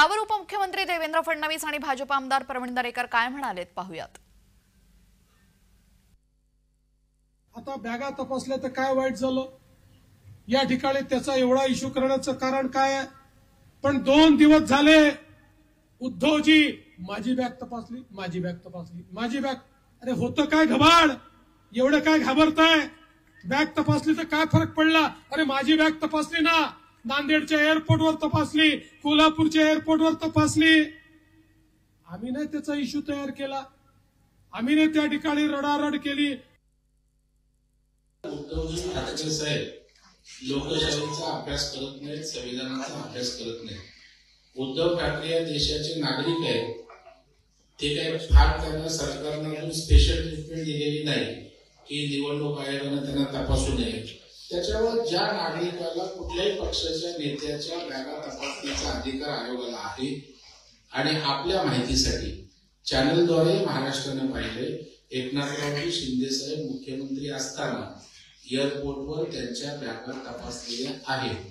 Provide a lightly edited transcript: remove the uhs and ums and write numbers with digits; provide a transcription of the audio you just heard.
यावर उपमुख्यमंत्री देवेंद्र फडणवीस आणि भाजप आमदार प्रवीण दरेकर काय म्हणालेत पाहूयात। आता बॅगा तपासल्या तर काय वाईट झालं, या ठिकाणी त्याचा एवढा इश्यू करण्याचं कारण काय आहे? पण 2 दिवस झाले उद्धवजी माझी बॅग तपासली, माझी बॅग तपासली, माझी बॅग। अरे होतं काय घबाड, एवढं काय घाबरताय? बॅग तपासली तर काय फरक पडला? अरे माझी बॅग तपासली ना, नांदेडच्या एअरपोर्टवर तपासली, कोल्हापूरच्या एअरपोर्टवर तपासली। आम्ही नाही त्याचा इश्यू तयार केला, आम्ही नाही त्या ठिकाणी रडारड केली। उद्धवजी ठाकरे साहेब लोकशाहीचा अभ्यास करत नाहीत, संविधानाचा अभ्यास करत नाहीत। उद्धव ठाकरे या देशाचे नागरिक आहेत, ते काही फार त्यांना सरकारने स्पेशल ट्रीटमेंट दिलेली नाही की निवडणूक आयोगाने त्यांना तपासू नये। त्याच्यावर ज्या नागरिकाला कुठल्याही पक्षाच्या नेत्याच्या बॅगा तपासण्याचा अधिकार आयोगाला आहे आणि आपल्या माहितीसाठी चॅनलद्वारे महाराष्ट्राने पाहिले, एकनाथरावजी शिंदे साहेब मुख्यमंत्री असताना एअरपोर्टवर त्यांच्या बॅगा तपासलेल्या आहेत।